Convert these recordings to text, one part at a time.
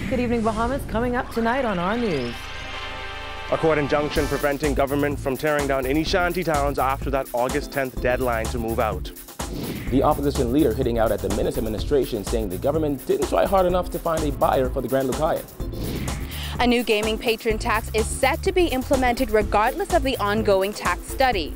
Good evening, Bahamas. Coming up tonight on our news. A court injunction preventing government from tearing down any shanty towns after that August 10th deadline to move out. The opposition leader hitting out at the Minnis administration, saying the government didn't try hard enough to find a buyer for the Grand Lucayan. A new gaming patron tax is set to be implemented regardless of the ongoing tax study.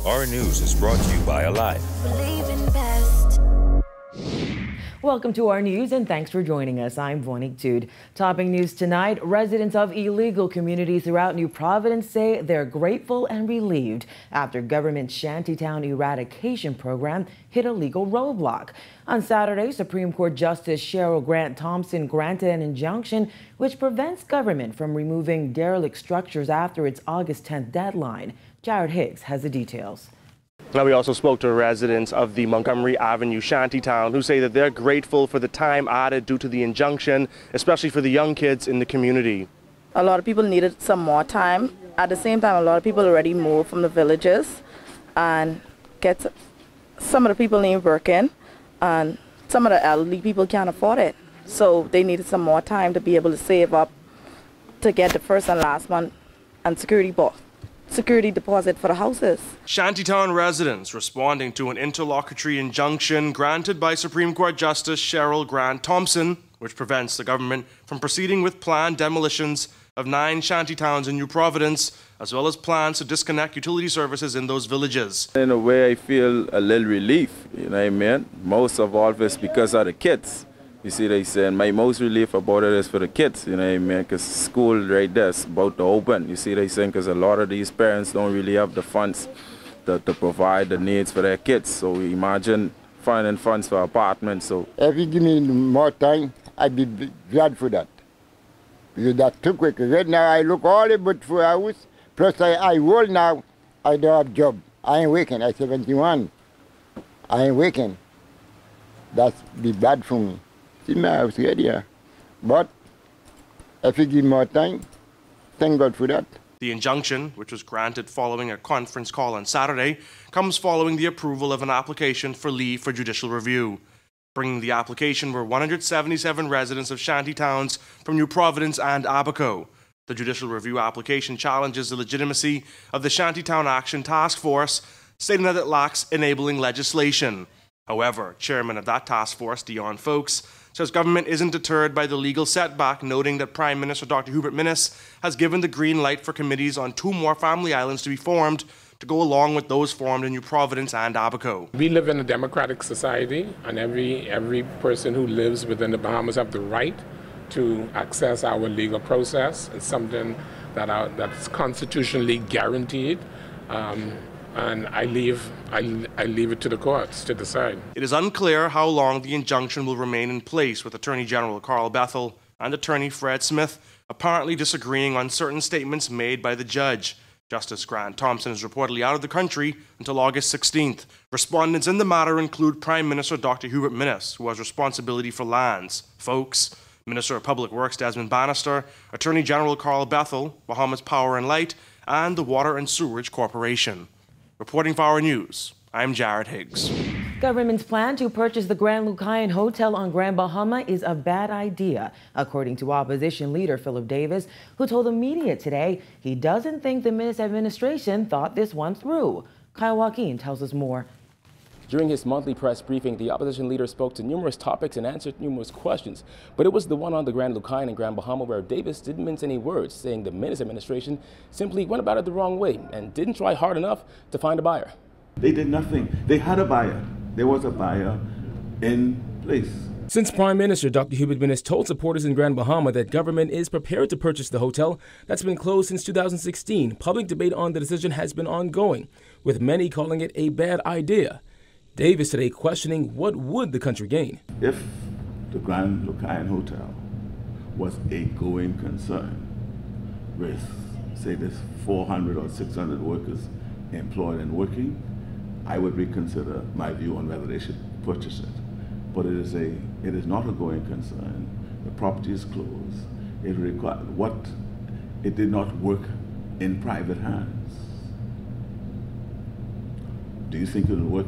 Our news is brought to you by Alive. Welcome to our news and thanks for joining us. I'm Vonique Tude. Topping news tonight, residents of illegal communities throughout New Providence say they're grateful and relieved after government's shantytown eradication program hit a legal roadblock. On Saturday, Supreme Court Justice Cheryl Grant Thompson granted an injunction which prevents government from removing derelict structures after its August 10th deadline. Jared Higgs has the details. Now, we also spoke to residents of the Montgomery Avenue shantytown who say that they're grateful for the time added due to the injunction, especially for the young kids in the community. A lot of people needed some more time. At the same time, a lot of people already moved from the villages and some of the people ain't working and some of the elderly people can't afford it. So they needed some more time to be able to save up to get the first and last month and security deposit for the houses. Shantytown residents responding to an interlocutory injunction granted by Supreme Court Justice Cheryl Grant Thompson, which prevents the government from proceeding with planned demolitions of 9 shantytowns in New Providence, as well as plans to disconnect utility services in those villages. In a way, I feel a little relief, you know what I mean? Most of all this because of the kids. You see, they said my most relief about it is for the kids, you know what I mean? Because school right there is about to open. You see, they saying because a lot of these parents don't really have the funds to provide the needs for their kids. So imagine finding funds for apartments. So if you give me more time, I'd be glad for that. Because that's too quick. Right now, I look all about for hours. Plus, I old now. I don't have job. I ain't working. I'm 71. I ain't working. That's be bad for me. See my house right here. But if you give more time, thank God for that. The injunction, which was granted following a conference call on Saturday, comes following the approval of an application for leave for judicial review. Bringing the application were 177 residents of shantytowns from New Providence and Abaco. The judicial review application challenges the legitimacy of the Shantytown Action Task Force, stating that it lacks enabling legislation. However, chairman of that task force, Dion Folks, says government isn't deterred by the legal setback, noting that Prime Minister Dr. Hubert Minnis has given the green light for committees on 2 more family islands to be formed to go along with those formed in New Providence and Abaco. We live in a democratic society, and every person who lives within the Bahamas have the right to access our legal process. It's something that's constitutionally guaranteed. And I leave it to the courts to decide. It is unclear how long the injunction will remain in place, with Attorney General Carl Bethel and Attorney Fred Smith apparently disagreeing on certain statements made by the judge. Justice Grant Thompson is reportedly out of the country until August 16th. Respondents in the matter include Prime Minister Dr. Hubert Minnis, who has responsibility for lands, Folks, Minister of Public Works Desmond Bannister, Attorney General Carl Bethel, Bahamas Power and Light, and the Water and Sewerage Corporation. Reporting for our news, I'm Jared Higgs. Government's plan to purchase the Grand Lucayan Hotel on Grand Bahama is a bad idea, according to opposition leader Philip Davis, who told the media today he doesn't think the Minnis administration thought this one through. Kyle Joaquin tells us more. During his monthly press briefing, the opposition leader spoke to numerous topics and answered numerous questions. But it was the one on the Grand Lucayan and Grand Bahama where Davis didn't mince any words, saying the Minnis administration simply went about it the wrong way and didn't try hard enough to find a buyer. They did nothing. They had a buyer. There was a buyer in place. Since Prime Minister Dr. Hubert Minnis told supporters in Grand Bahama that government is prepared to purchase the hotel that's been closed since 2016, public debate on the decision has been ongoing, with many calling it a bad idea. Davis today questioning what would the country gain. If the Grand Lucayan Hotel was a going concern with say there's 400 or 600 workers employed and working, I would reconsider my view on whether they should purchase it. But it is not a going concern. The property is closed. It did not work in private hands. Do you think it will work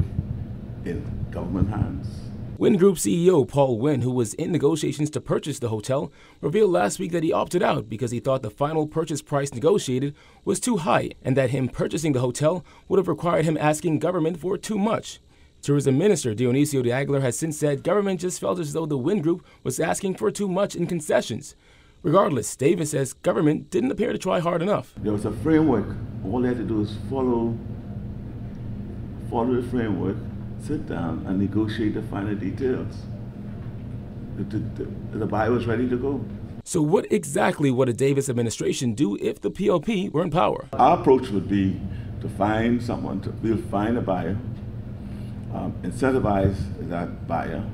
in government hands? Wynn Group CEO Paul Wynn, who was in negotiations to purchase the hotel, revealed last week that he opted out because he thought the final purchase price negotiated was too high and that him purchasing the hotel would have required him asking government for too much. Tourism Minister Dionisio de Aguilar has since said government just felt as though the Wynn Group was asking for too much in concessions. Regardless, Davis says government didn't appear to try hard enough. There was a framework. All they had to do is follow the framework, sit down and negotiate the finer details. The buyer was ready to go. So what exactly would a Davis administration do if the PLP were in power? Our approach would be to find we'll find a buyer, incentivize that buyer,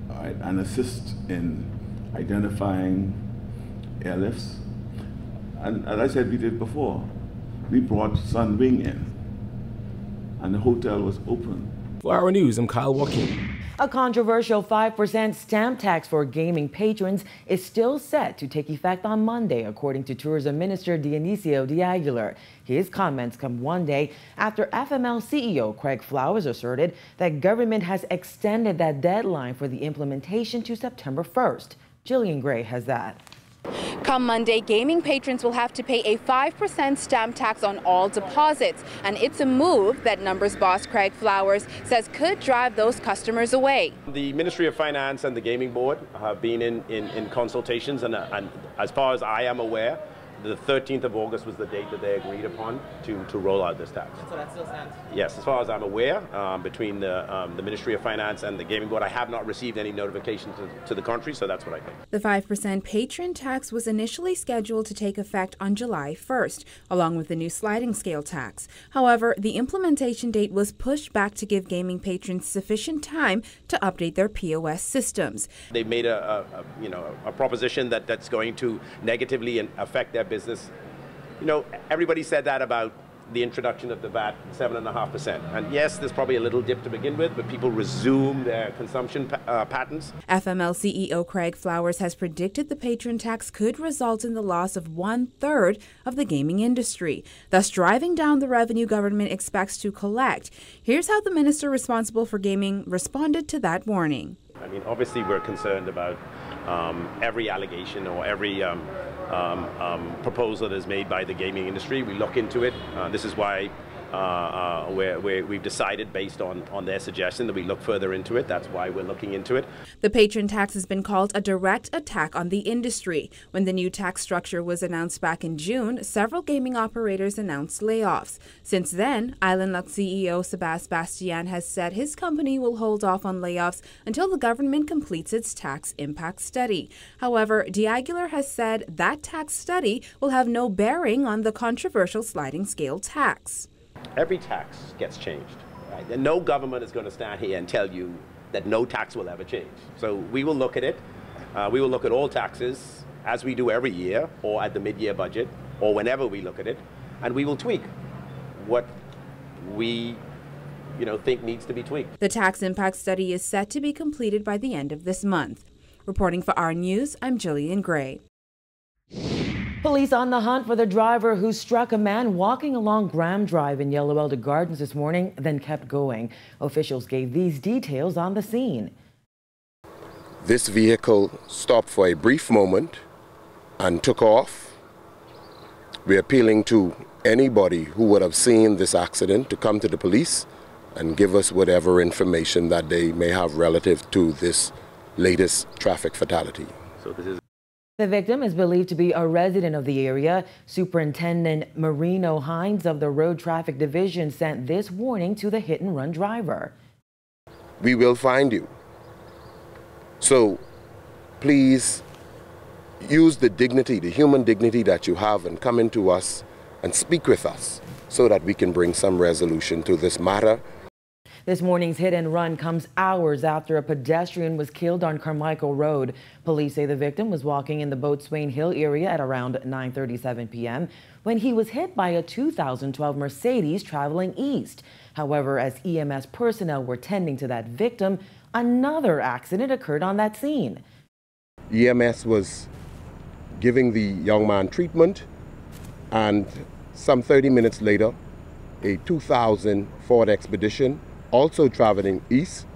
all right, and assist in identifying airlifts. And as I said, we did before. We brought Sunwing in, and the hotel was open. For Our News, I'm Kyle Joaquin. A controversial 5% stamp tax for gaming patrons is still set to take effect on Monday, according to Tourism Minister Dionisio de Aguilar. His comments come one day after FML CEO Craig Flowers asserted that government has extended that deadline for the implementation to September 1st. Jillian Gray has that. Come Monday, gaming patrons will have to pay a 5% stamp tax on all deposits, and it's a move that Numbers boss Craig Flowers says could drive those customers away. The Ministry of Finance and the Gaming Board have been in consultations, and as far as I am aware, the 13th of August was the date that they agreed upon to roll out this tax. So that still stands? Yes, as far as I'm aware, between the Ministry of Finance and the Gaming Board, I have not received any notification to the country, so that's what I think. The 5% patron tax was initially scheduled to take effect on July 1st, along with the new sliding scale tax. However, the implementation date was pushed back to give gaming patrons sufficient time to update their POS systems. They made a proposition that's going to negatively affect their business. You know, everybody said that about the introduction of the VAT, 7.5%. And yes, there's probably a little dip to begin with, but people resume their consumption patterns. FML CEO Craig Flowers has predicted the patron tax could result in the loss of 1/3 of the gaming industry, thus driving down the revenue government expects to collect. Here's how the minister responsible for gaming responded to that warning. I mean, obviously we're concerned about every allegation or every proposal that is made by the gaming industry. We look into it. This is why we've decided, based on their suggestion, that we look further into it. That's why we're looking into it. The patron tax has been called a direct attack on the industry. When the new tax structure was announced back in June, several gaming operators announced layoffs. Since then, Island Luck CEO Sebastian has said his company will hold off on layoffs until the government completes its tax impact study. However, de Aguilar has said that tax study will have no bearing on the controversial sliding scale tax. Every tax gets changed, right? And no government is going to stand here and tell you that no tax will ever change. So we will look at it. We will look at all taxes as we do every year, or at the mid-year budget, or whenever we look at it, and we will tweak what we think needs to be tweaked. The tax impact study is set to be completed by the end of this month. Reporting for Our News, I'm Jillian Gray. Police on the hunt for the driver who struck a man walking along Graham Drive in Yellow Elder Gardens this morning, then kept going. Officials gave these details on the scene. This vehicle stopped for a brief moment and took off. We're appealing to anybody who would have seen this accident to come to the police and give us whatever information that they may have relative to this latest traffic fatality. So this is The victim is believed to be a resident of the area. Superintendent Marino Hines of the Road Traffic Division sent this warning to the hit-and-run driver. We will find you. So please use the dignity, the human dignity that you have, and come into us and speak with us so that we can bring some resolution to this matter. This morning's hit and run comes hours after a pedestrian was killed on Carmichael Road. Police say the victim was walking in the Boatswain Hill area at around 9:37 p.m. when he was hit by a 2012 Mercedes traveling east. However, as EMS personnel were tending to that victim, another accident occurred on that scene. EMS was giving the young man treatment, and some 30 minutes later, a 2000 Ford Expedition, also traveling east,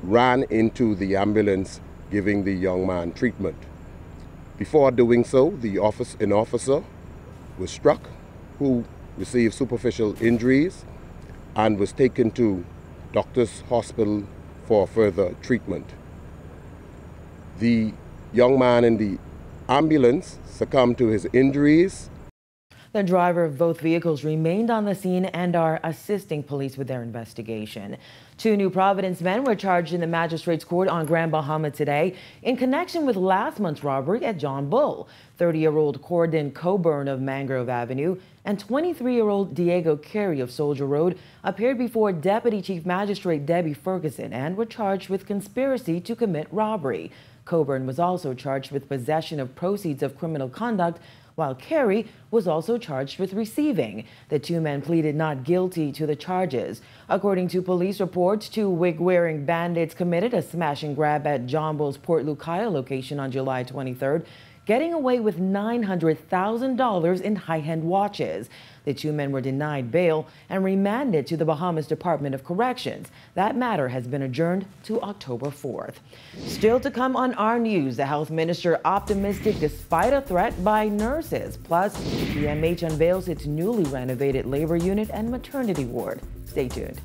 ran into the ambulance giving the young man treatment. Before doing so, an officer was struck, who received superficial injuries and was taken to Doctors Hospital for further treatment. The young man in the ambulance succumbed to his injuries. The driver of both vehicles remained on the scene and are assisting police with their investigation. 2 New Providence men were charged in the magistrate's court on Grand Bahama today in connection with last month's robbery at John Bull. 30-year-old Cordon Coburn of Mangrove Avenue and 23-year-old Diego Carey of Soldier Road appeared before Deputy Chief Magistrate Debbie Ferguson and were charged with conspiracy to commit robbery. Coburn was also charged with possession of proceeds of criminal conduct, while Carey was also charged with receiving. The 2 men pleaded not guilty to the charges. According to police reports, 2 wig-wearing bandits committed a smash and grab at John Bull's Port Lucaya location on July 23rd, getting away with $900,000 in high-end watches. The 2 men were denied bail and remanded to the Bahamas Department of Corrections. That matter has been adjourned to October 4th. Still to come on our news, the health minister optimistic despite a threat by nurses. Plus, PMH unveils its newly renovated labor unit and maternity ward. Stay tuned.